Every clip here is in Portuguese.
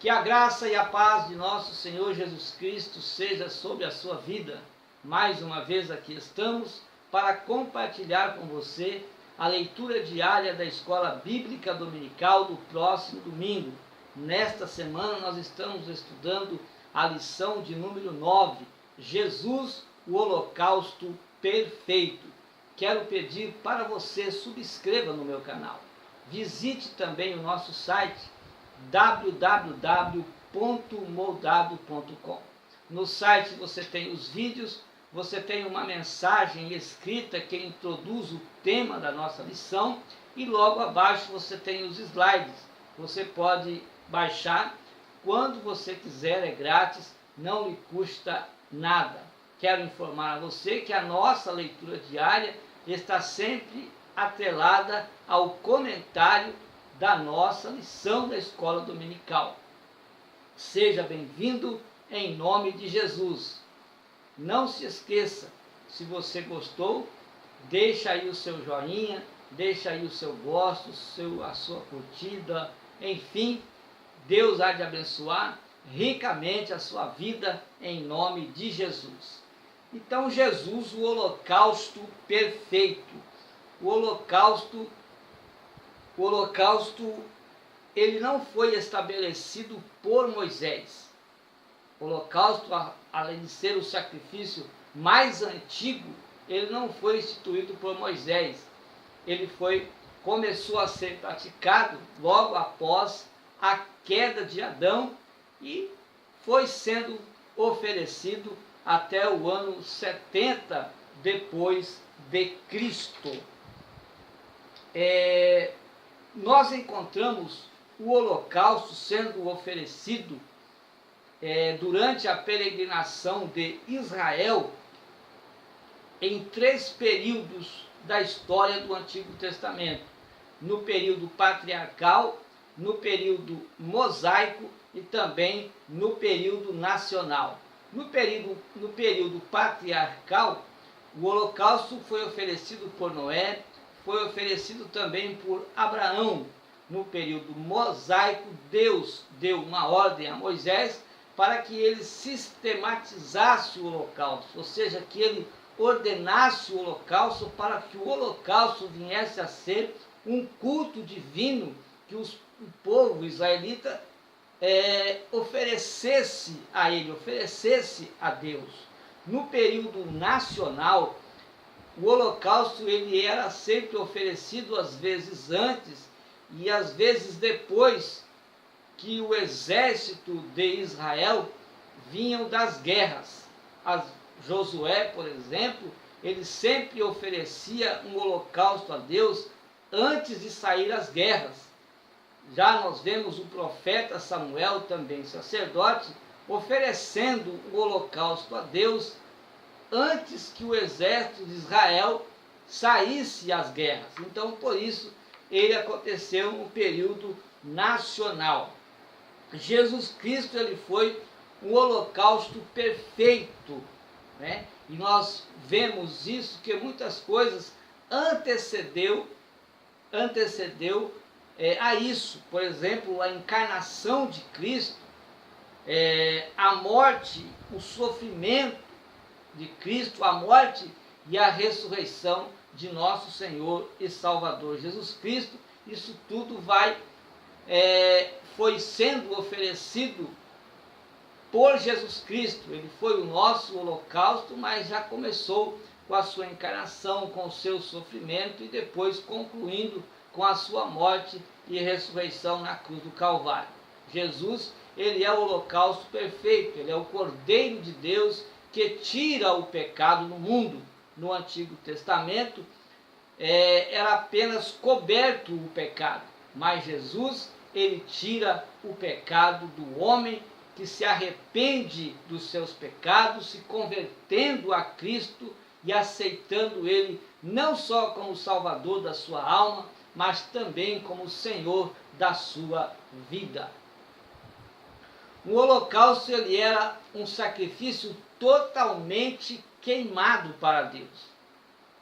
Que a graça e a paz de nosso Senhor Jesus Cristo seja sobre a sua vida. Mais uma vez aqui estamos para compartilhar com você a leitura diária da Escola Bíblica Dominical do próximo domingo. Nesta semana nós estamos estudando a lição de número 9, Jesus, o Holocausto Perfeito. Quero pedir para você subscreva no meu canal. Visite também o nosso site www.moldado.com. No site você tem os vídeos, você tem uma mensagem escrita que introduz o tema da nossa lição e logo abaixo você tem os slides. Você pode baixar quando você quiser, é grátis, não lhe custa nada. Quero informar a você que a nossa leitura diária está sempre atrelada ao comentário da nossa lição da escola dominical. Seja bem-vindo em nome de Jesus. Não se esqueça, se você gostou, deixa aí o seu joinha, deixa aí o seu gosto, a sua curtida, enfim, Deus há de abençoar ricamente a sua vida em nome de Jesus. Então, Jesus, o holocausto perfeito. O holocausto, ele não foi estabelecido por Moisés. O holocausto, além de ser o sacrifício mais antigo, ele não foi instituído por Moisés. Ele começou a ser praticado logo após a queda de Adão e foi sendo oferecido até o ano 70 depois de Cristo. Nós encontramos o holocausto sendo oferecido durante a peregrinação de Israel em 3 períodos da história do Antigo Testamento: no período patriarcal, no período mosaico e também no período nacional. No período patriarcal, o holocausto foi oferecido por Noé, foi oferecido também por Abraão. No período mosaico, Deus deu uma ordem a Moisés para que ele sistematizasse o holocausto, ou seja, que ele ordenasse o holocausto para que o holocausto viesse a ser um culto divino que o povo israelita oferecesse a ele, oferecesse a Deus. No período nacional, o holocausto ele era sempre oferecido às vezes antes e às vezes depois que o exército de Israel vinham das guerras. Josué, por exemplo, ele sempre oferecia um holocausto a Deus antes de sair às guerras. Já nós vemos o profeta Samuel, também sacerdote, oferecendo o holocausto a Deus antes que o exército de Israel saísse às guerras. Então, por isso, ele aconteceu no período nacional. Jesus Cristo, ele foi um holocausto perfeito, né? E nós vemos isso, que muitas coisas antecedeu a isso. Por exemplo, a encarnação de Cristo, a morte, o sofrimento de Cristo, a morte e a ressurreição de nosso Senhor e Salvador Jesus Cristo. Isso tudo foi sendo oferecido por Jesus Cristo. Ele foi o nosso holocausto, mas já começou com a sua encarnação, com o seu sofrimento e depois concluindo com a sua morte e ressurreição na cruz do Calvário. Jesus, ele é o holocausto perfeito, ele é o Cordeiro de Deus que tira o pecado do mundo. No Antigo Testamento era apenas coberto o pecado, mas Jesus, ele tira o pecado do homem que se arrepende dos seus pecados, se convertendo a Cristo e aceitando ele não só como Salvador da sua alma, mas também como Senhor da sua vida. O holocausto ele era um sacrifício totalmente queimado para Deus.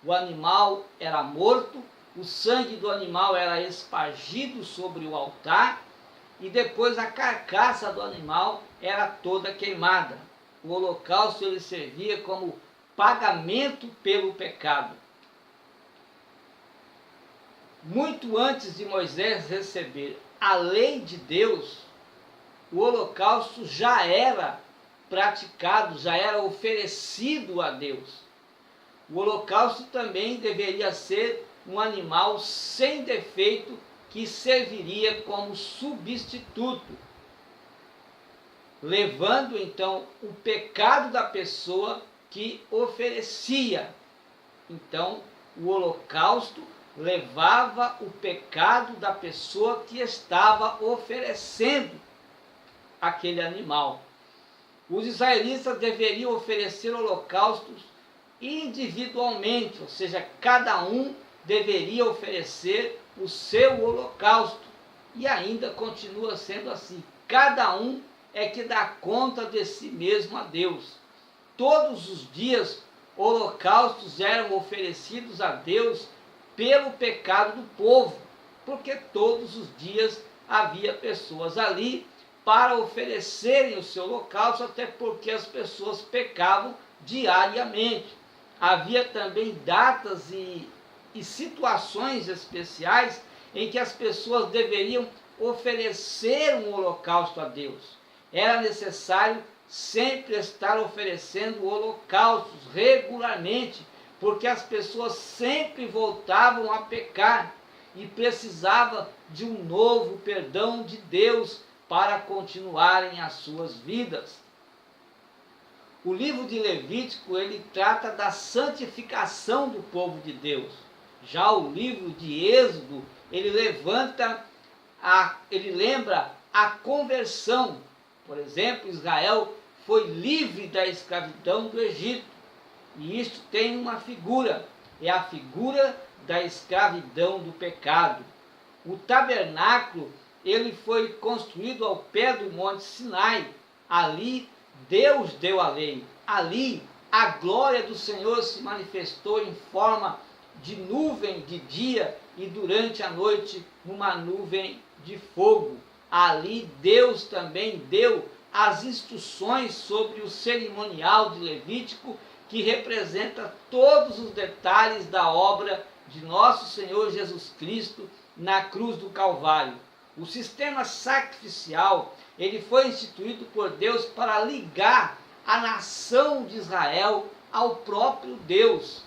O animal era morto, o sangue do animal era espargido sobre o altar e depois a carcaça do animal era toda queimada. O holocausto ele servia como pagamento pelo pecado. Muito antes de Moisés receber a lei de Deus, o holocausto já era praticado, já era oferecido a Deus. O holocausto também deveria ser um animal sem defeito que serviria como substituto, levando então o pecado da pessoa que oferecia. Então, o holocausto levava o pecado da pessoa que estava oferecendo aquele animal. Os israelitas deveriam oferecer holocaustos individualmente, ou seja, cada um deveria oferecer o seu holocausto. E ainda continua sendo assim. Cada um é que dá conta de si mesmo a Deus. Todos os dias, holocaustos eram oferecidos a Deus pelo pecado do povo, porque todos os dias havia pessoas ali para oferecerem o seu holocausto, até porque as pessoas pecavam diariamente. Havia também datas e situações especiais em que as pessoas deveriam oferecer um holocausto a Deus. Era necessário sempre estar oferecendo holocaustos regularmente, porque as pessoas sempre voltavam a pecar e precisavam de um novo perdão de Deus para continuarem as suas vidas. O livro de Levítico, ele trata da santificação do povo de Deus. Já o livro de Êxodo, ele lembra a conversão. Por exemplo, Israel foi livre da escravidão do Egito. E isto tem uma figura, é a figura da escravidão do pecado. O tabernáculo, ele foi construído ao pé do Monte Sinai. Ali Deus deu a lei. Ali a glória do Senhor se manifestou em forma de nuvem de dia e durante a noite numa nuvem de fogo. Ali Deus também deu as instruções sobre o cerimonial de Levítico, que representa todos os detalhes da obra de nosso Senhor Jesus Cristo na cruz do Calvário. O sistema sacrificial, ele foi instituído por Deus para ligar a nação de Israel ao próprio Deus.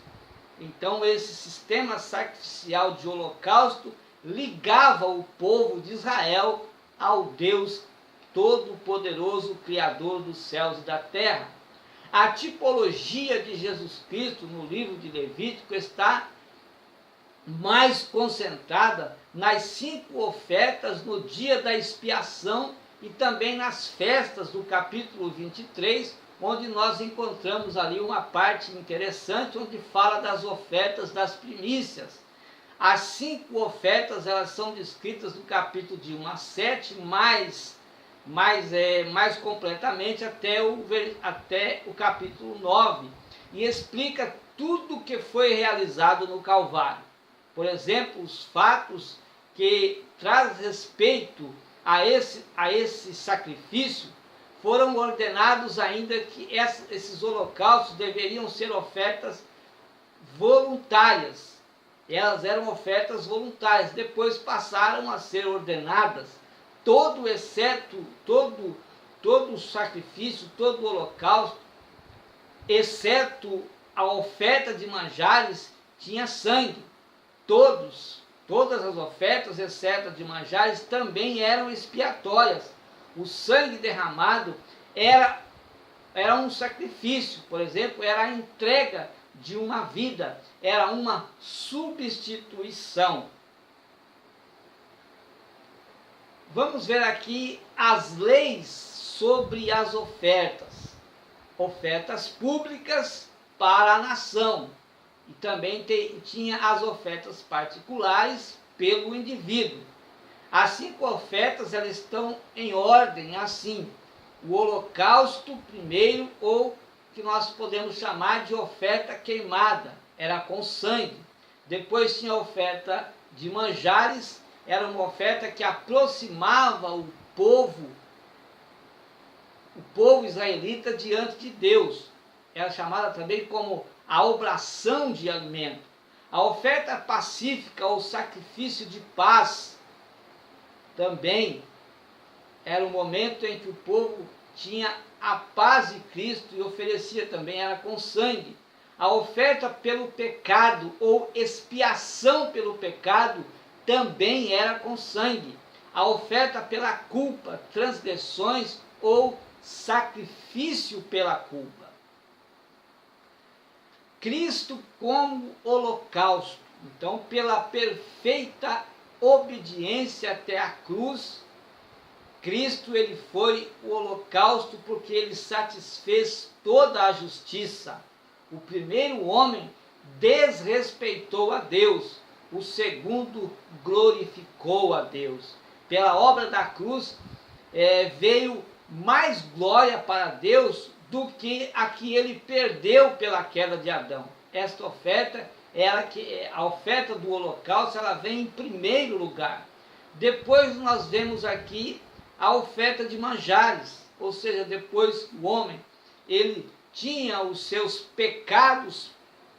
Então, esse sistema sacrificial de holocausto ligava o povo de Israel ao Deus Todo-Poderoso, Criador dos céus e da terra. A tipologia de Jesus Cristo no livro de Levítico está mais concentrada nas 5 ofertas no dia da expiação e também nas festas do capítulo 23, onde nós encontramos ali uma parte interessante, onde fala das ofertas das primícias. As 5 ofertas, elas são descritas no capítulo de 1 a 7, mais completamente até o capítulo 9, e explica tudo o que foi realizado no Calvário. Por exemplo, os fatos que traz respeito a esse sacrifício foram ordenados ainda que esses holocaustos deveriam ser ofertas voluntárias. Elas eram ofertas voluntárias, depois passaram a ser ordenadas. Todo o sacrifício, todo o holocausto, exceto a oferta de manjares, tinha sangue. Todas as ofertas, exceto a de manjares, também eram expiatórias. O sangue derramado era um sacrifício, por exemplo, era a entrega de uma vida, era uma substituição. Vamos ver aqui as leis sobre as ofertas. Ofertas públicas para a nação. E também tinha as ofertas particulares pelo indivíduo. As 5 ofertas, elas estão em ordem assim. O holocausto primeiro, ou que nós podemos chamar de oferta queimada, era com sangue. Depois tinha a oferta de manjares, era uma oferta que aproximava o povo israelita diante de Deus. Era chamada também como a oblação de alimento. A oferta pacífica ou sacrifício de paz também era o momento em que o povo tinha a paz de Cristo e oferecia também, era com sangue. A oferta pelo pecado ou expiação pelo pecado também era com sangue. A oferta pela culpa, transgressões ou sacrifício pela culpa. Cristo como holocausto. Então, pela perfeita obediência até a cruz, Cristo ele foi o holocausto porque ele satisfez toda a justiça. O primeiro homem desrespeitou a Deus, o segundo glorificou a Deus. Pela obra da cruz veio mais glória para Deus do que a que ele perdeu pela queda de Adão. Esta oferta, a oferta do holocausto, ela vem em primeiro lugar. Depois nós vemos aqui a oferta de manjares, ou seja, depois o homem, ele tinha os seus pecados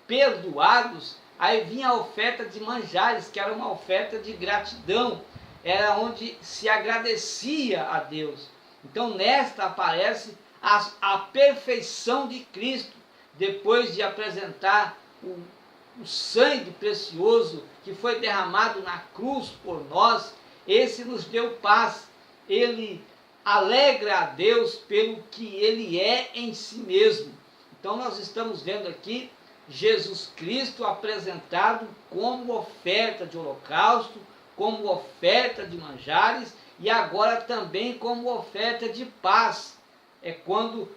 perdoados, aí vinha a oferta de manjares, que era uma oferta de gratidão, era onde se agradecia a Deus. Então nesta aparece a perfeição de Cristo, depois de apresentar o sangue precioso que foi derramado na cruz por nós, esse nos deu paz. Ele alegra a Deus pelo que ele é em si mesmo. Então nós estamos vendo aqui Jesus Cristo apresentado como oferta de holocausto, como oferta de manjares e agora também como oferta de paz. É quando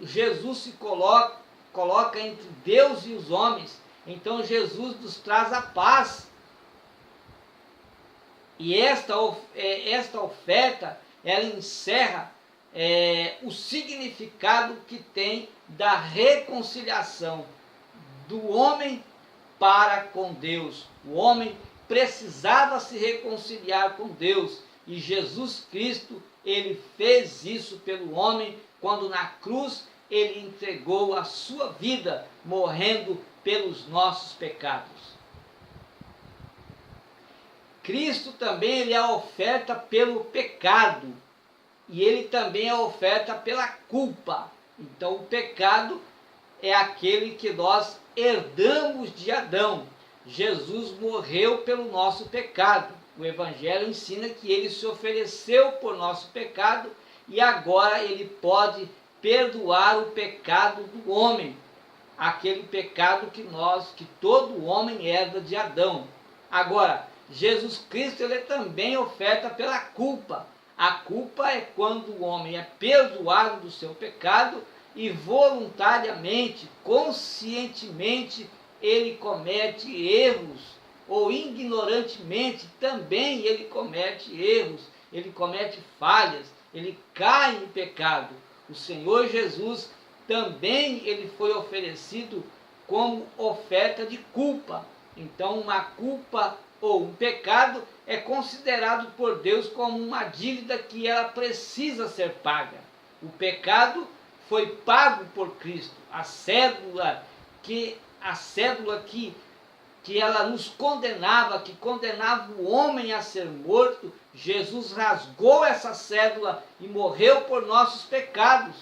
Jesus se coloca entre Deus e os homens. Então Jesus nos traz a paz. E esta oferta, ela encerra o significado que tem da reconciliação do homem para com Deus. O homem precisava se reconciliar com Deus e Jesus Cristo, ele fez isso pelo homem quando na cruz ele entregou a sua vida, morrendo pelos nossos pecados. Cristo também ele é a oferta pelo pecado e ele também é a oferta pela culpa. Então o pecado é aquele que nós herdamos de Adão. Jesus morreu pelo nosso pecado. O Evangelho ensina que ele se ofereceu por nosso pecado e agora ele pode perdoar o pecado do homem, aquele pecado que todo homem herda de Adão. Agora, Jesus Cristo ele também oferta pela culpa. A culpa é quando o homem é perdoado do seu pecado e voluntariamente, conscientemente, ele comete erros, ou ignorantemente também ele comete erros, ele comete falhas, ele cai em pecado. O Senhor Jesus também ele foi oferecido como oferta de culpa. Então uma culpa ou um pecado é considerado por Deus como uma dívida que ela precisa ser paga. O pecado foi pago por Cristo. A cédula que ela nos condenava, que condenava o homem a ser morto, Jesus rasgou essa cédula e morreu por nossos pecados.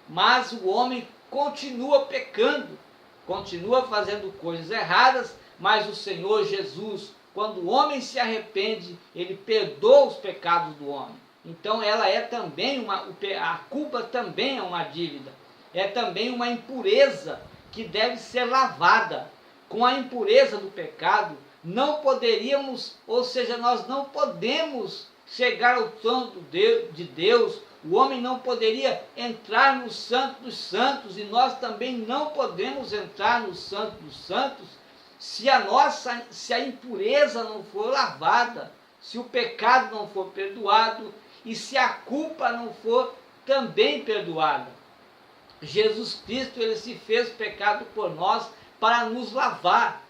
Mas o homem continua pecando, continua fazendo coisas erradas, mas o Senhor Jesus, quando o homem se arrepende, ele perdoa os pecados do homem. Então ela é também a culpa também é uma dívida, é também uma impureza que deve ser lavada. Com a impureza do pecado, não poderíamos, ou seja, nós não podemos chegar ao trono de Deus, o homem não poderia entrar no Santo dos Santos, e nós também não podemos entrar no Santo dos Santos, se a impureza não for lavada, se o pecado não for perdoado, e se a culpa não for também perdoada. Jesus Cristo, ele se fez pecado por nós, para nos lavar.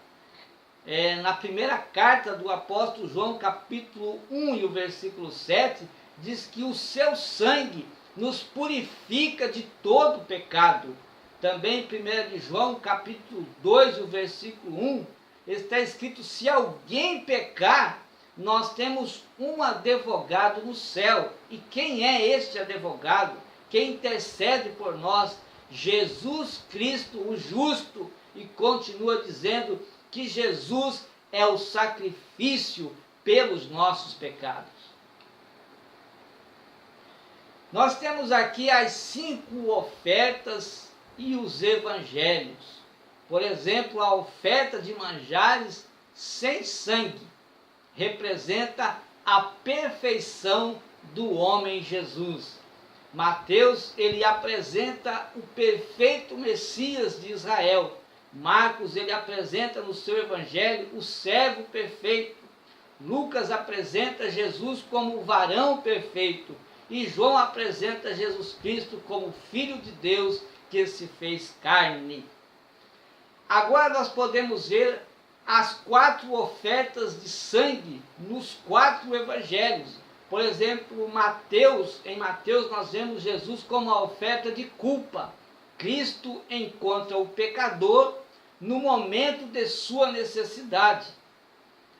Na primeira carta do apóstolo João, capítulo 1 e o versículo 7, diz que o seu sangue nos purifica de todo pecado. Também em 1 João, capítulo 2, o versículo 1, está escrito: se alguém pecar, nós temos um advogado no céu. E quem é este advogado? Quem intercede por nós? Jesus Cristo, o justo. E continua dizendo que Jesus é o sacrifício pelos nossos pecados. Nós temos aqui as 5 ofertas e os evangelhos. Por exemplo, a oferta de manjares sem sangue representa a perfeição do homem Jesus. Mateus, ele apresenta o perfeito Messias de Israel. Marcos, ele apresenta no seu evangelho o servo perfeito. Lucas apresenta Jesus como o varão perfeito. E João apresenta Jesus Cristo como Filho de Deus que se fez carne. Agora nós podemos ver as 4 ofertas de sangue nos 4 evangelhos. Por exemplo, em Mateus nós vemos Jesus como a oferta de culpa. Cristo encontra o pecador no momento de sua necessidade.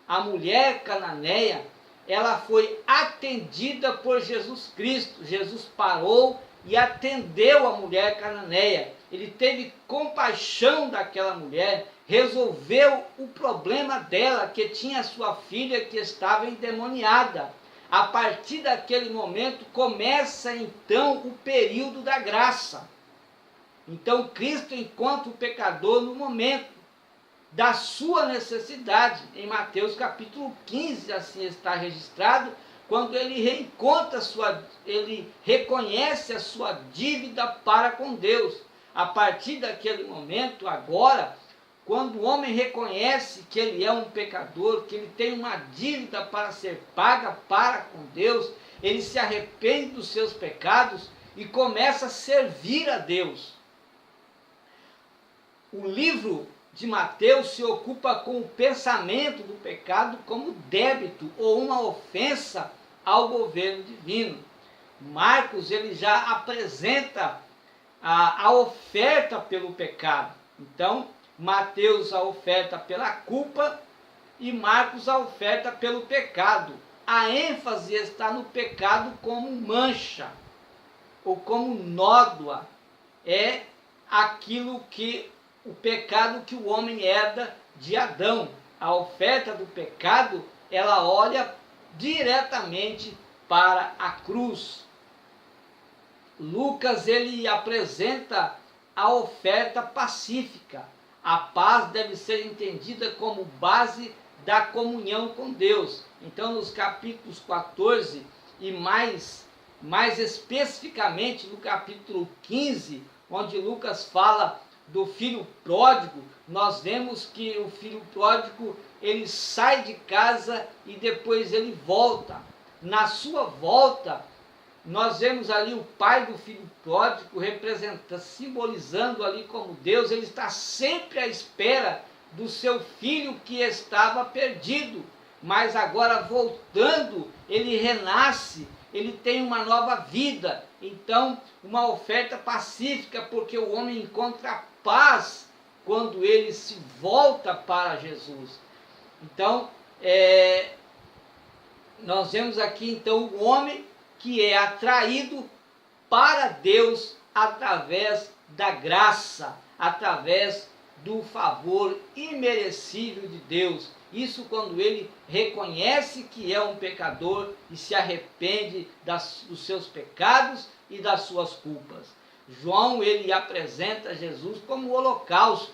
A mulher cananeia, ela foi atendida por Jesus Cristo. Jesus parou e atendeu a mulher cananeia. Ele teve compaixão daquela mulher, resolveu o problema dela, que tinha sua filha que estava endemoniada. A partir daquele momento começa então o período da graça. Então Cristo encontra o pecador no momento da sua necessidade. Em Mateus capítulo 15, assim está registrado, quando ele ele reconhece a sua dívida para com Deus. A partir daquele momento, agora, quando o homem reconhece que ele é um pecador, que ele tem uma dívida para ser paga para com Deus, ele se arrepende dos seus pecados e começa a servir a Deus. O livro de Mateus se ocupa com o pensamento do pecado como débito ou uma ofensa ao governo divino. Marcos, ele já apresenta a oferta pelo pecado. Então, Mateus a oferta pela culpa e Marcos a oferta pelo pecado. A ênfase está no pecado como mancha ou como nódoa. É aquilo que o pecado que o homem herda de Adão. A oferta do pecado, ela olha diretamente para a cruz. Lucas, ele apresenta a oferta pacífica. A paz deve ser entendida como base da comunhão com Deus. Então, nos capítulos 14 e mais especificamente no capítulo 15, onde Lucas fala do filho pródigo, nós vemos que o filho pródigo, ele sai de casa e depois ele volta. Na sua volta, nós vemos ali o pai do filho pródigo simbolizando ali como Deus. Ele está sempre à espera do seu filho que estava perdido, mas agora voltando, ele renasce, ele tem uma nova vida. Então, uma oferta pacífica, porque o homem encontra paz quando ele se volta para Jesus. Então, nós vemos aqui então o homem que é atraído para Deus através da graça, através do favor imerecível de Deus. Isso quando ele reconhece que é um pecador e se arrepende dos seus pecados e das suas culpas. João, ele apresenta Jesus como o holocausto.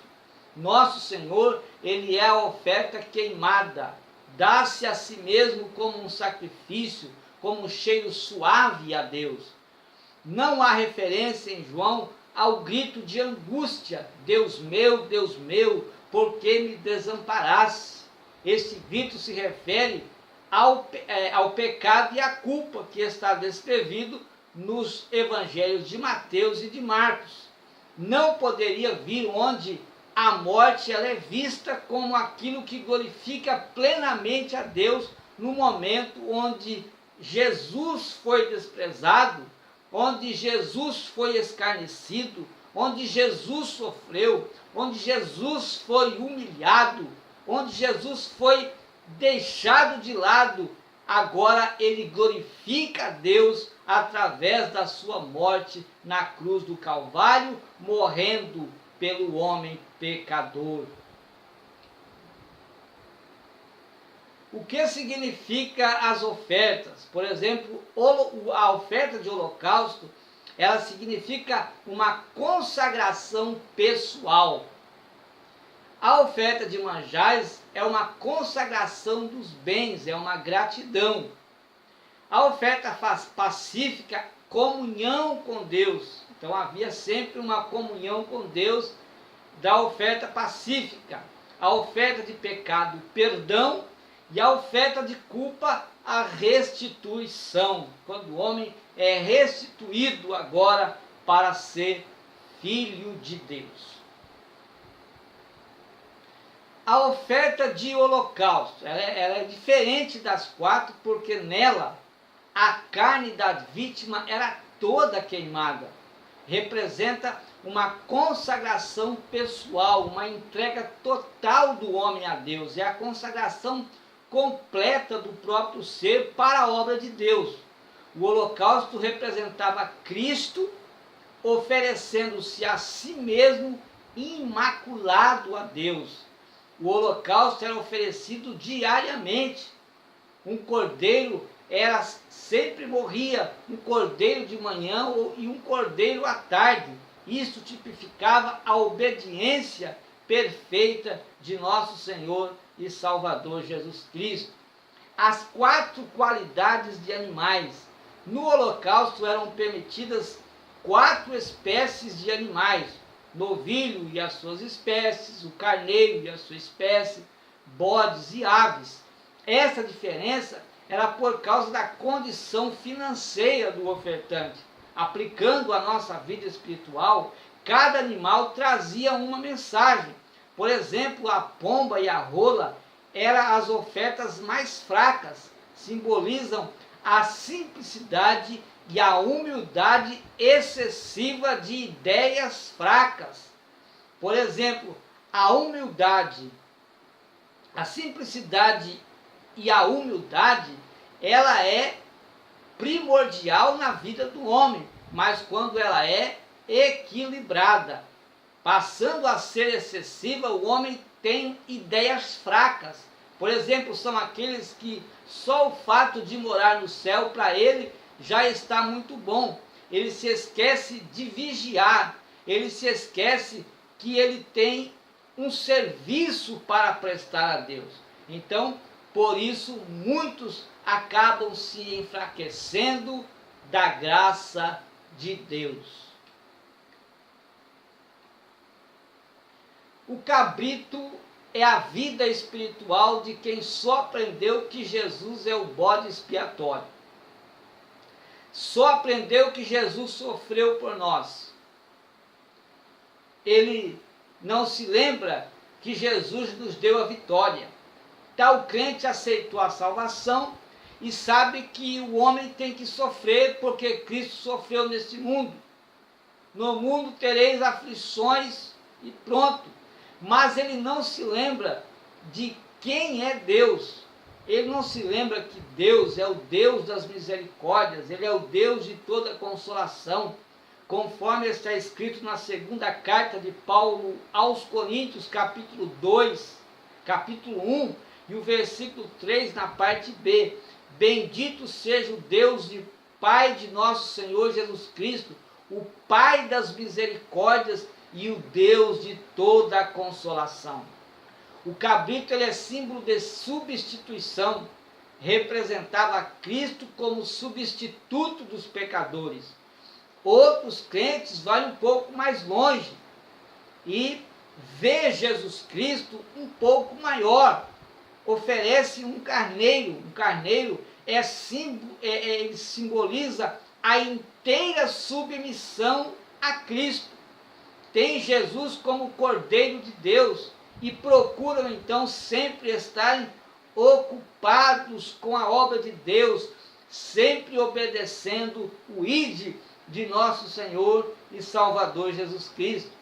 Nosso Senhor, ele é a oferta queimada. Dá-se a si mesmo como um sacrifício, como um cheiro suave a Deus. Não há referência em João ao grito de angústia: Deus meu, por que me desamparaste? Este grito se refere ao pecado e à culpa que está descrevido nos evangelhos de Mateus e de Marcos. Não poderia vir onde a morte ela é vista como aquilo que glorifica plenamente a Deus no momento onde Jesus foi desprezado, onde Jesus foi escarnecido, onde Jesus sofreu, onde Jesus foi humilhado, onde Jesus foi deixado de lado, agora ele glorifica a Deus através da sua morte na cruz do Calvário, morrendo pelo homem pecador. O que significa as ofertas? Por exemplo, a oferta de holocausto, ela significa uma consagração pessoal. A oferta de manjares é uma consagração dos bens, é uma gratidão. A oferta pacífica, comunhão com Deus. Então havia sempre uma comunhão com Deus da oferta pacífica. A oferta de pecado, perdão, e a oferta de culpa, a restituição. Quando o homem é restituído agora para ser filho de Deus. A oferta de holocausto, ela é diferente das quatro, porque nela a carne da vítima era toda queimada. Representa uma consagração pessoal, uma entrega total do homem a Deus. É a consagração completa do próprio ser para a obra de Deus. O holocausto representava Cristo oferecendo-se a si mesmo imaculado a Deus. O holocausto era oferecido diariamente. Um cordeiro sempre morria, um cordeiro de manhã e um cordeiro à tarde. Isso tipificava a obediência perfeita de nosso Senhor e Salvador Jesus Cristo. As quatro qualidades de animais. No holocausto eram permitidas 4 espécies de animais: novilho e as suas espécies, o carneiro e a sua espécie, bodes e aves. Essa diferença era por causa da condição financeira do ofertante. Aplicando a nossa vida espiritual, cada animal trazia uma mensagem. Por exemplo, a pomba e a rola eram as ofertas mais fracas, simbolizam a simplicidade e a humildade excessiva de ideias fracas. Por exemplo, a humildade, a simplicidade e a humildade, ela é primordial na vida do homem, mas quando ela é equilibrada, passando a ser excessiva, o homem tem ideias fracas. Por exemplo, são aqueles que só o fato de morar no céu para ele já está muito bom. Ele se esquece de vigiar, ele se esquece que ele tem um serviço para prestar a Deus. Então, por isso, muitos acabam se enfraquecendo da graça de Deus. O cabrito é a vida espiritual de quem só aprendeu que Jesus é o bode expiatório. Só aprendeu que Jesus sofreu por nós. Ele não se lembra que Jesus nos deu a vitória. Tal crente aceitou a salvação e sabe que o homem tem que sofrer porque Cristo sofreu neste mundo. No mundo tereis aflições e pronto. Mas ele não se lembra de quem é Deus. Ele não se lembra que Deus é o Deus das misericórdias, ele é o Deus de toda consolação, conforme está escrito na segunda carta de Paulo aos Coríntios, capítulo 2, capítulo 1, e o versículo 3 na parte B. Bendito seja o Deus e Pai de nosso Senhor Jesus Cristo, o Pai das misericórdias e o Deus de toda a consolação. O cabrito ele é símbolo de substituição, representava Cristo como substituto dos pecadores. Outros crentes vão um pouco mais longe e vê Jesus Cristo um pouco maior. Oferece um carneiro. Um carneiro ele simboliza a inteira submissão a Cristo. Tem Jesus como Cordeiro de Deus e procuram então sempre estarem ocupados com a obra de Deus, sempre obedecendo o ide de nosso Senhor e Salvador Jesus Cristo.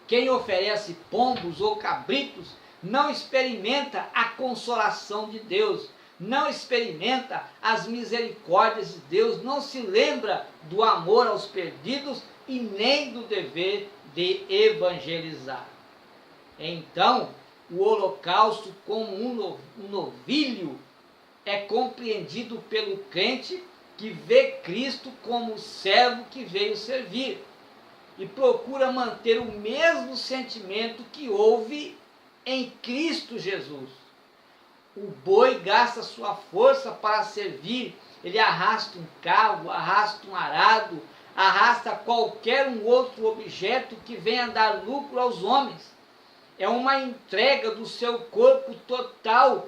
Quem oferece pombos ou cabritos não experimenta a consolação de Deus, não experimenta as misericórdias de Deus, não se lembra do amor aos perdidos e nem do dever de evangelizar. Então, o holocausto como um novilho é compreendido pelo crente que vê Cristo como o servo que veio servir e procura manter o mesmo sentimento que houve em Cristo Jesus. O boi gasta sua força para servir, ele arrasta um carro, arrasta um arado, arrasta qualquer um outro objeto que venha dar lucro aos homens. É uma entrega do seu corpo total,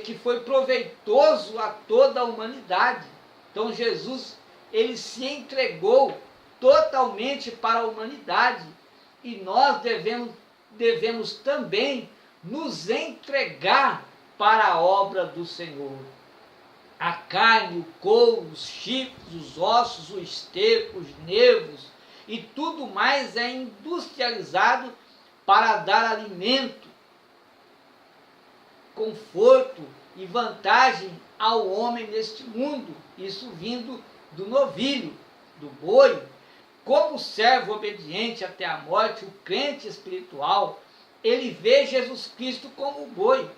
que foi proveitoso a toda a humanidade. Então Jesus, ele se entregou totalmente para a humanidade, e nós devemos também nos entregar para a obra do Senhor. A carne, o couro, os chifres, os ossos, o esterco, os nervos e tudo mais é industrializado para dar alimento, conforto e vantagem ao homem neste mundo. Isso vindo do novilho, do boi. Como servo obediente até a morte, o crente espiritual, ele vê Jesus Cristo como o boi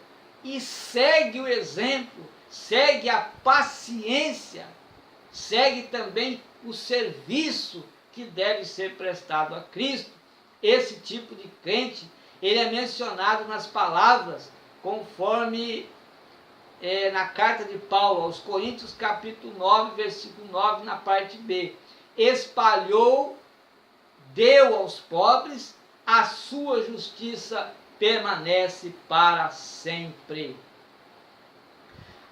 e segue o exemplo, segue a paciência, segue também o serviço que deve ser prestado a Cristo. Esse tipo de crente, ele é mencionado nas palavras, conforme na carta de Paulo aos Coríntios, capítulo 9, versículo 9, na parte B. Espalhou, deu aos pobres, a sua justiça permanece para sempre.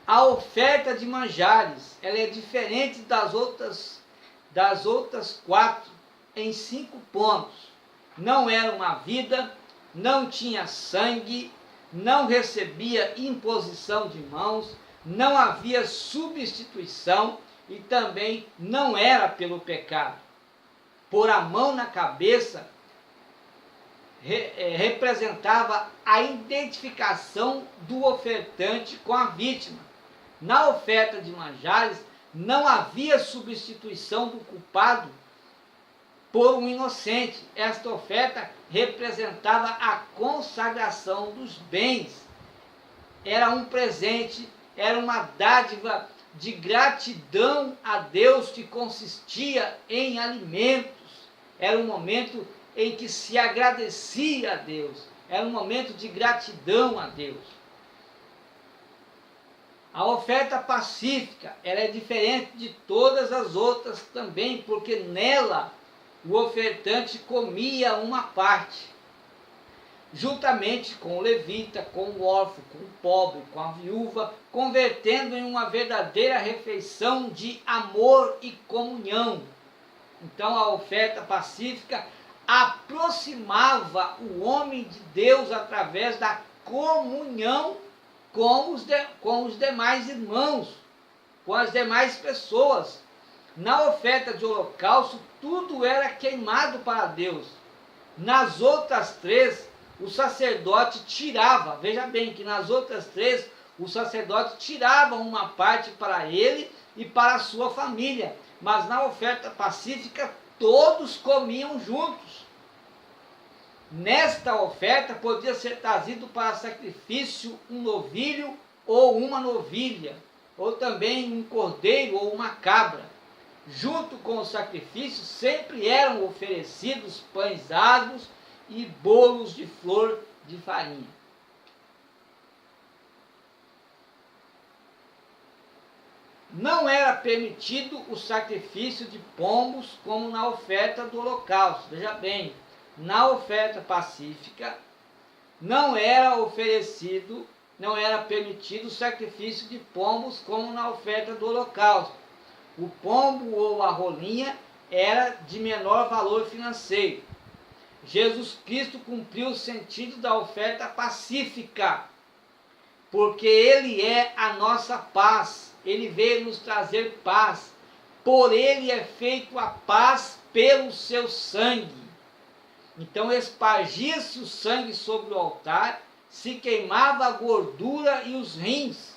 A oferta de manjares, ela é diferente das outras 4 em 5 pontos. Não era uma vida, não tinha sangue, não recebia imposição de mãos, não havia substituição e também não era pelo pecado. Pôr a mão na cabeça representava a identificação do ofertante com a vítima. Na oferta de manjares não havia substituição do culpado por um inocente. Esta oferta representava a consagração dos bens. Era um presente, era uma dádiva de gratidão a Deus que consistia em alimentos. Era um momento em que se agradecia a Deus. Era um momento de gratidão a Deus. A oferta pacífica, ela é diferente de todas as outras também, porque nela o ofertante comia uma parte, juntamente com o levita, com o órfão, com o pobre, com a viúva, convertendo em uma verdadeira refeição de amor e comunhão. Então a oferta pacífica aproximava o homem de Deus através da comunhão com os demais irmãos, com as demais pessoas. Na oferta de holocausto, tudo era queimado para Deus. Nas outras 3, o sacerdote tirava, veja bem que nas outras 3, o sacerdote tirava uma parte para ele e para a sua família, mas na oferta pacífica, todos comiam juntos. Nesta oferta podia ser trazido para sacrifício um novilho ou uma novilha, ou também um cordeiro ou uma cabra. Junto com o sacrifício sempre eram oferecidos pães asmos e bolos de flor de farinha. Não era permitido o sacrifício de pombos como na oferta do holocausto. Veja bem, na oferta pacífica não era permitido o sacrifício de pombos como na oferta do holocausto. O pombo ou a rolinha era de menor valor financeiro. Jesus Cristo cumpriu o sentido da oferta pacífica, porque Ele é a nossa paz, ele veio nos trazer paz. Por ele é feito a paz pelo seu sangue. Então espargia-se o sangue sobre o altar, se queimava a gordura e os rins.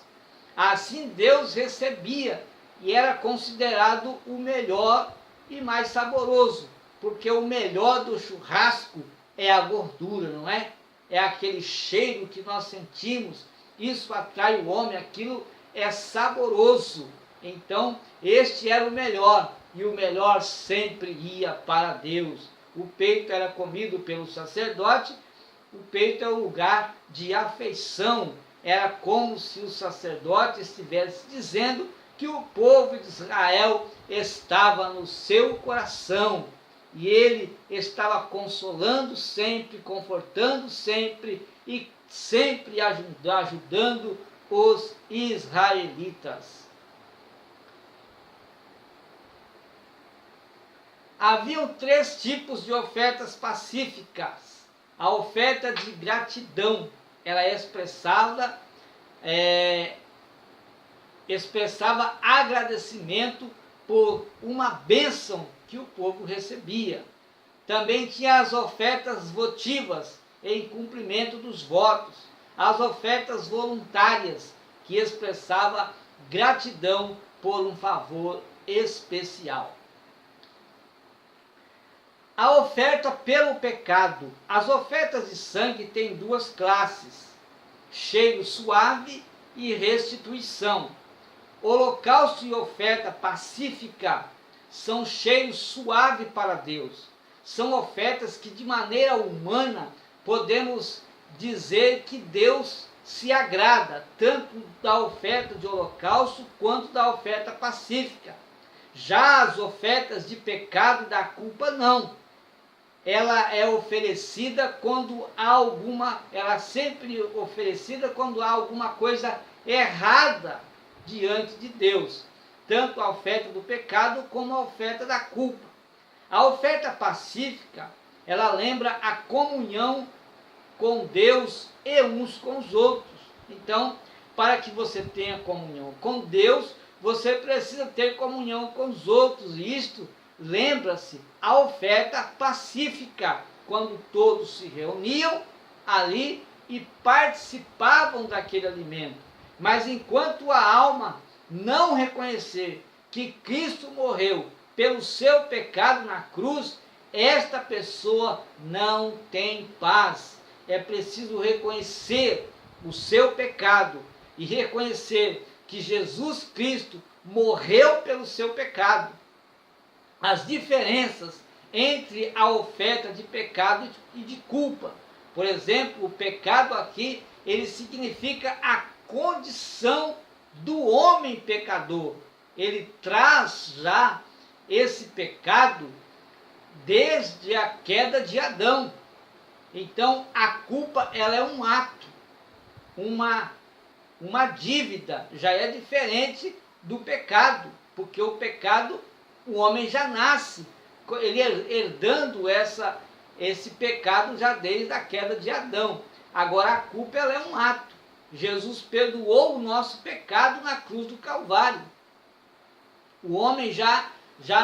Assim Deus recebia, e era considerado o melhor e mais saboroso, porque o melhor do churrasco é a gordura, não é? É aquele cheiro que nós sentimos, isso atrai o homem, aquilo é saboroso. Então, este era o melhor, e o melhor sempre ia para Deus. O peito era comido pelo sacerdote, o peito é o lugar de afeição. Era como se o sacerdote estivesse dizendo que o povo de Israel estava no seu coração. E ele estava consolando sempre, confortando sempre e sempre ajudando os israelitas. Haviam 3 tipos de ofertas pacíficas. A oferta de gratidão, ela expressava agradecimento por uma bênção que o povo recebia. Também tinha as ofertas votivas, em cumprimento dos votos. As ofertas voluntárias, que expressava gratidão por um favor especial. A oferta pelo pecado. As ofertas de sangue têm 2 classes: cheiro suave e restituição. Holocausto e oferta pacífica são cheiro suave para Deus. São ofertas que de maneira humana podemos dizer que Deus se agrada, tanto da oferta de holocausto quanto da oferta pacífica. Já as ofertas de pecado e da culpa não. Ela é oferecida quando há alguma, ela é sempre oferecida quando há alguma coisa errada diante de Deus, tanto a oferta do pecado como a oferta da culpa. A oferta pacífica, ela lembra a comunhão com Deus e uns com os outros. Então, para que você tenha comunhão com Deus, você precisa ter comunhão com os outros, e isto lembra-se a oferta pacífica, quando todos se reuniam ali e participavam daquele alimento. Mas enquanto a alma não reconhecer que Cristo morreu pelo seu pecado na cruz, esta pessoa não tem paz. É preciso reconhecer o seu pecado e reconhecer que Jesus Cristo morreu pelo seu pecado. As diferenças entre a oferta de pecado e de culpa. Por exemplo, o pecado aqui, ele significa a condição do homem pecador. Ele traz já esse pecado desde a queda de Adão. Então, a culpa, ela é um ato, uma dívida, já é diferente do pecado, porque o pecado, o homem já nasce, ele herdando esse pecado já desde a queda de Adão. Agora, a culpa, ela é um ato. Jesus perdoou o nosso pecado na cruz do Calvário. O homem já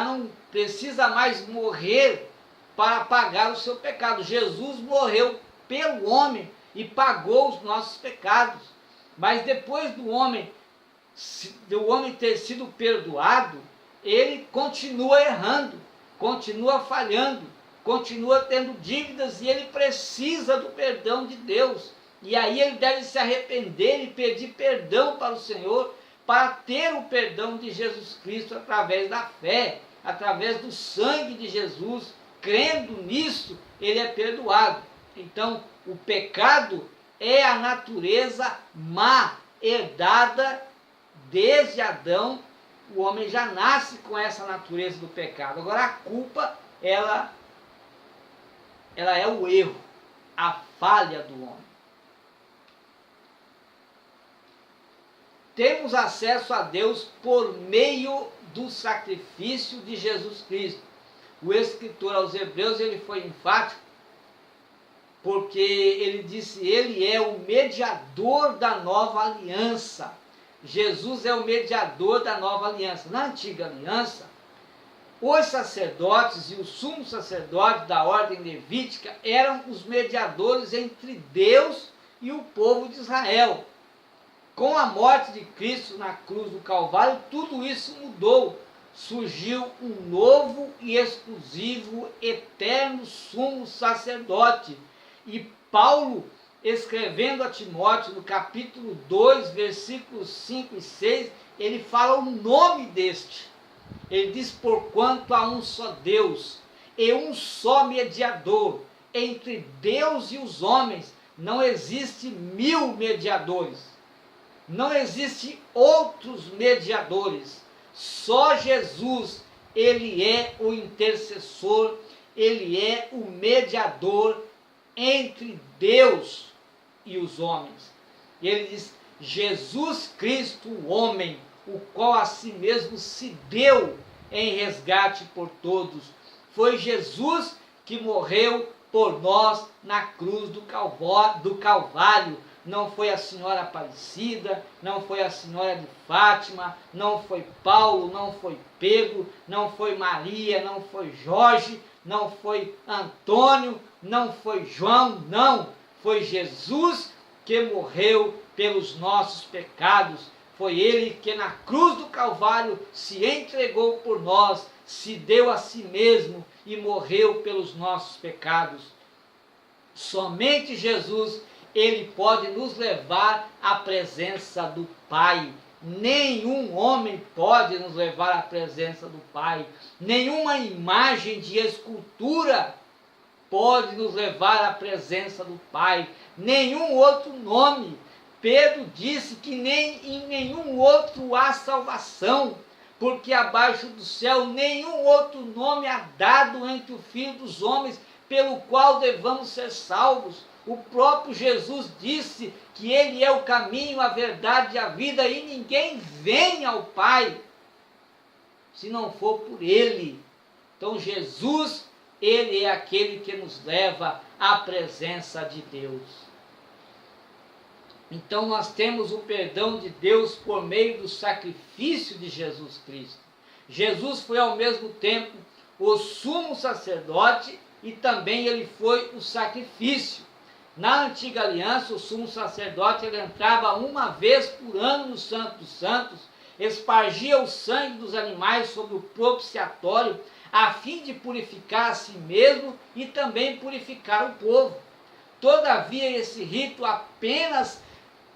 não precisa mais morrer para pagar o seu pecado. Jesus morreu pelo homem e pagou os nossos pecados. Mas depois do homem ter sido perdoado, ele continua errando, continua falhando, continua tendo dívidas, e ele precisa do perdão de Deus. E aí ele deve se arrepender e pedir perdão para o Senhor, para ter o perdão de Jesus Cristo através da fé, através do sangue de Jesus. Crendo nisso, ele é perdoado. Então, o pecado é a natureza má, herdada desde Adão. O homem já nasce com essa natureza do pecado. Agora, a culpa, ela é o erro, a falha do homem. Temos acesso a Deus por meio do sacrifício de Jesus Cristo. O escritor aos Hebreus, ele foi enfático, porque ele disse: ele é o mediador da nova aliança. Jesus é o mediador da nova aliança. Na antiga aliança, os sacerdotes e o sumo sacerdote da ordem levítica eram os mediadores entre Deus e o povo de Israel. Com a morte de Cristo na cruz do Calvário, tudo isso mudou. Surgiu um novo e exclusivo, eterno sumo sacerdote. E Paulo, escrevendo a Timóteo, no capítulo 2, versículos 5 e 6, ele fala o nome deste. Ele diz: porquanto há um só Deus e um só mediador entre Deus e os homens, não existe 1000 mediadores, não existe outros mediadores, só Jesus, ele é o intercessor, ele é o mediador entre Deus e os homens. E ele diz: Jesus Cristo, o homem, o qual a si mesmo se deu em resgate por todos. Foi Jesus que morreu por nós na cruz do Calvário. Não foi a senhora Aparecida, não foi a senhora de Fátima, não foi Paulo, não foi Pedro, não foi Maria, não foi Jorge, não foi Antônio, não foi João, não. Foi Jesus que morreu pelos nossos pecados. Foi ele que na cruz do Calvário se entregou por nós, se deu a si mesmo e morreu pelos nossos pecados. Somente Jesus, ele pode nos levar à presença do Pai. Nenhum homem pode nos levar à presença do Pai. Nenhuma imagem de escultura pode nos levar à presença do Pai. Nenhum outro nome. Pedro disse que nem em nenhum outro há salvação, porque abaixo do céu nenhum outro nome há dado entre o Filho dos homens, pelo qual devamos ser salvos. O próprio Jesus disse que ele é o caminho, a verdade e a vida, e ninguém vem ao Pai se não for por ele. Então Jesus, ele é aquele que nos leva à presença de Deus. Então nós temos o perdão de Deus por meio do sacrifício de Jesus Cristo. Jesus foi ao mesmo tempo o sumo sacerdote e também ele foi o sacrifício. Na antiga aliança, o sumo sacerdote ele entrava uma vez por ano no Santo dos Santos, espargia o sangue dos animais sobre o propiciatório, a fim de purificar a si mesmo e também purificar o povo. Todavia, esse rito apenas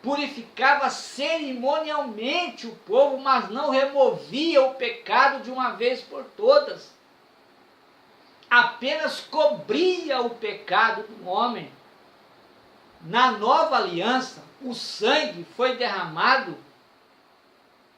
purificava cerimonialmente o povo, mas não removia o pecado de uma vez por todas. Apenas cobria o pecado do homem. Na nova aliança, o sangue foi derramado.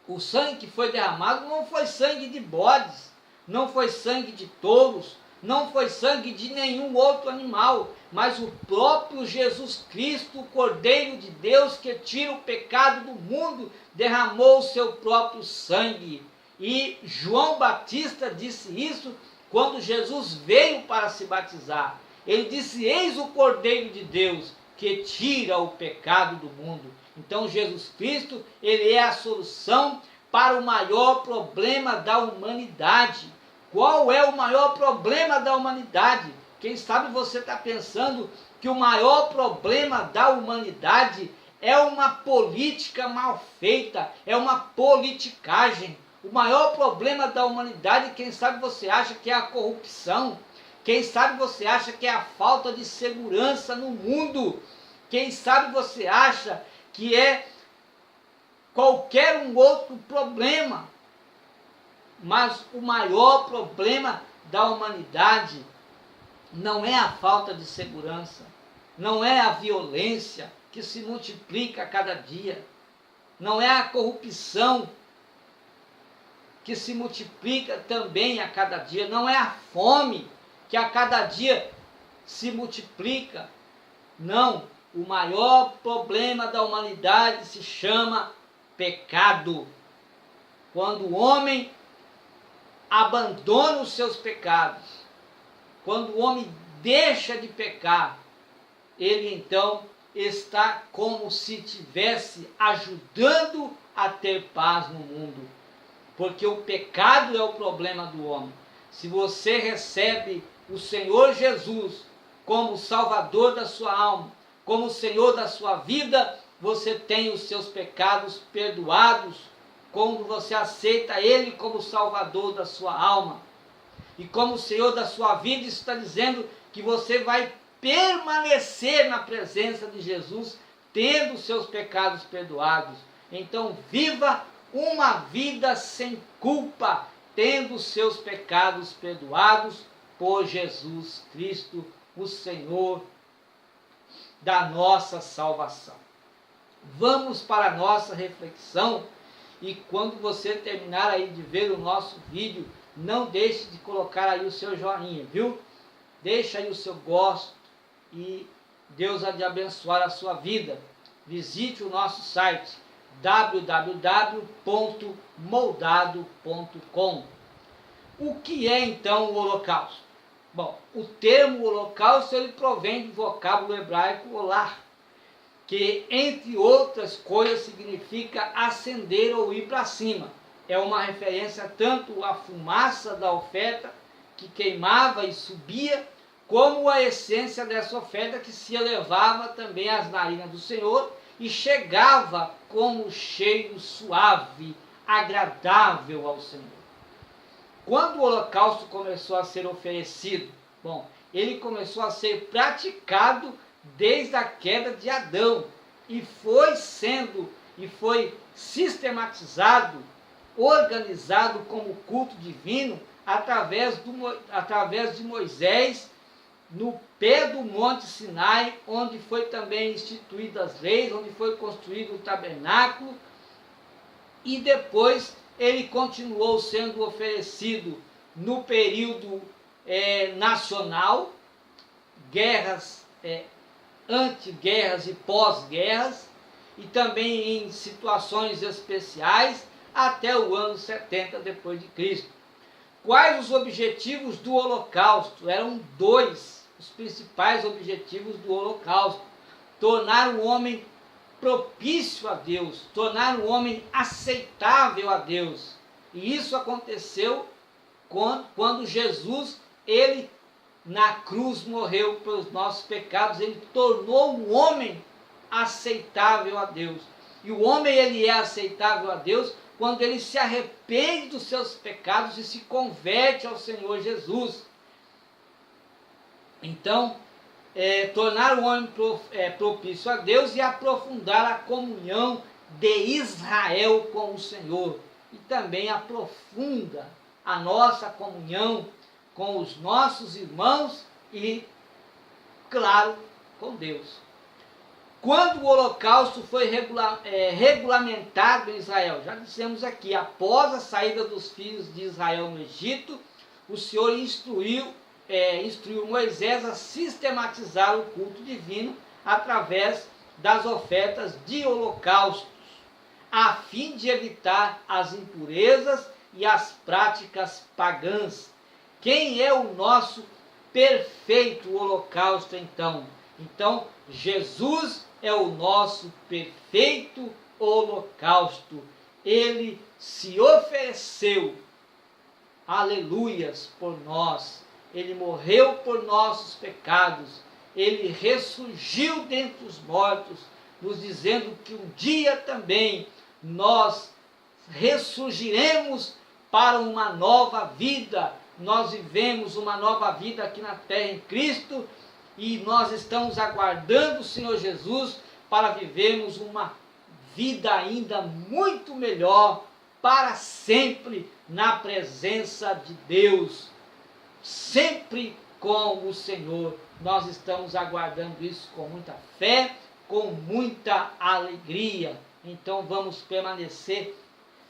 O sangue que foi derramado não foi sangue de bodes, não foi sangue de touros, não foi sangue de nenhum outro animal, mas o próprio Jesus Cristo, o Cordeiro de Deus que tira o pecado do mundo, derramou o seu próprio sangue. E João Batista disse isso quando Jesus veio para se batizar. Ele disse: eis o Cordeiro de Deus que tira o pecado do mundo. Então Jesus Cristo, ele é a solução para o maior problema da humanidade. Qual é o maior problema da humanidade? Quem sabe você está pensando que o maior problema da humanidade é uma política mal feita, é uma politicagem. O maior problema da humanidade, quem sabe você acha que é a corrupção. Quem sabe você acha que é a falta de segurança no mundo. Quem sabe você acha que é qualquer um outro problema. Mas o maior problema da humanidade não é a falta de segurança, não é a violência que se multiplica a cada dia, não é a corrupção que se multiplica também a cada dia, não é a fome que a cada dia se multiplica. Não, o maior problema da humanidade se chama pecado. Quando o homem abandona os seus pecados, quando o homem deixa de pecar, ele então está como se estivesse ajudando a ter paz no mundo. Porque o pecado é o problema do homem. Se você recebe o Senhor Jesus como Salvador da sua alma, como Senhor da sua vida, você tem os seus pecados perdoados, quando você aceita Ele como Salvador da sua alma. E como Senhor da sua vida, isso está dizendo que você vai permanecer na presença de Jesus, tendo os seus pecados perdoados. Então, viva uma vida sem culpa, tendo os seus pecados perdoados por Jesus Cristo, o Senhor da nossa salvação. Vamos para a nossa reflexão, e quando você terminar aí de ver o nosso vídeo, não deixe de colocar aí o seu joinha, viu? Deixa aí o seu gosto e Deus há de abençoar a sua vida. Visite o nosso site www.moldado.com. O que é então o holocausto? Bom, o termo holocausto ele provém do vocábulo hebraico olar, que entre outras coisas significa acender ou ir para cima. É uma referência tanto à fumaça da oferta que queimava e subia, como a essência dessa oferta que se elevava também às narinas do Senhor e chegava como cheiro suave, agradável ao Senhor. Quando o holocausto começou a ser oferecido? Bom, ele começou a ser praticado desde a queda de Adão e foi sistematizado, organizado como culto divino através de Moisés no pé do Monte Sinai, onde foi também instituídas as leis, onde foi construído o tabernáculo, e depois ele continuou sendo oferecido no período nacional, guerras, anti-guerras e pós-guerras, e também em situações especiais, até o ano 70 depois de Cristo. Quais os objetivos do holocausto? Eram dois os principais objetivos do holocausto: tornar o homem propício a Deus, tornar o homem aceitável a Deus. E isso aconteceu quando Jesus, ele na cruz morreu pelos nossos pecados, ele tornou o homem aceitável a Deus. E o homem ele é aceitável a Deus quando ele se arrepende dos seus pecados e se converte ao Senhor Jesus. Então, tornar o homem propício a Deus e aprofundar a comunhão de Israel com o Senhor. E também aprofunda a nossa comunhão com os nossos irmãos e, claro, com Deus. Quando o holocausto foi regulamentado em Israel? Já dissemos aqui, após a saída dos filhos de Israel no Egito, o Senhor instruiu Moisés a sistematizar o culto divino através das ofertas de holocaustos, a fim de evitar as impurezas e as práticas pagãs. Quem é o nosso perfeito holocausto então? Então, Jesus é o nosso perfeito holocausto. Ele se ofereceu, aleluias, por nós. Ele morreu por nossos pecados. Ele ressurgiu dentre os mortos, nos dizendo que um dia também nós ressurgiremos para uma nova vida. Nós vivemos uma nova vida aqui na terra em Cristo, e nós estamos aguardando o Senhor Jesus para vivermos uma vida ainda muito melhor para sempre na presença de Deus, sempre com o Senhor. Nós estamos aguardando isso com muita fé, com muita alegria. Então vamos permanecer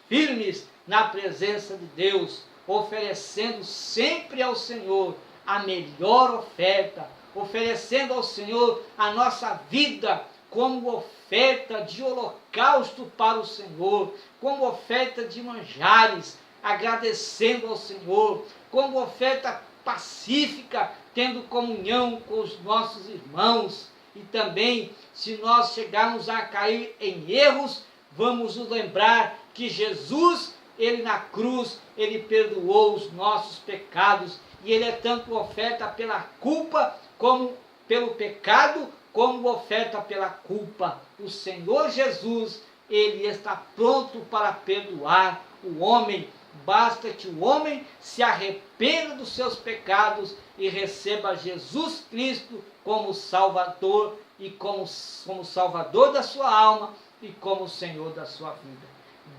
firmes na presença de Deus, oferecendo sempre ao Senhor a melhor oferta, oferecendo ao Senhor a nossa vida como oferta de holocausto para o Senhor, como oferta de manjares, agradecendo ao Senhor, como oferta pacífica, tendo comunhão com os nossos irmãos. E também, se nós chegarmos a cair em erros, vamos nos lembrar que Jesus, ele na cruz, ele perdoou os nossos pecados, e ele é tanto oferta pela culpa, como pelo pecado, como oferta pela culpa. O Senhor Jesus, ele está pronto para perdoar o homem. Basta que o homem se arrependa dos seus pecados e receba Jesus Cristo como Salvador, e como Salvador da sua alma e como Senhor da sua vida.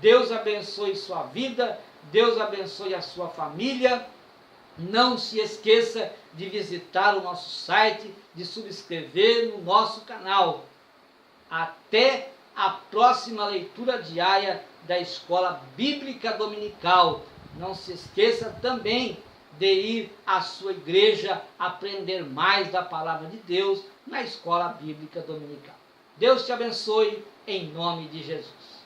Deus abençoe sua vida, Deus abençoe a sua família. Não se esqueça de visitar o nosso site, de subscrever no nosso canal. Até a próxima leitura diária da Escola Bíblica Dominical. Não se esqueça também de ir à sua igreja aprender mais da Palavra de Deus na Escola Bíblica Dominical. Deus te abençoe em nome de Jesus.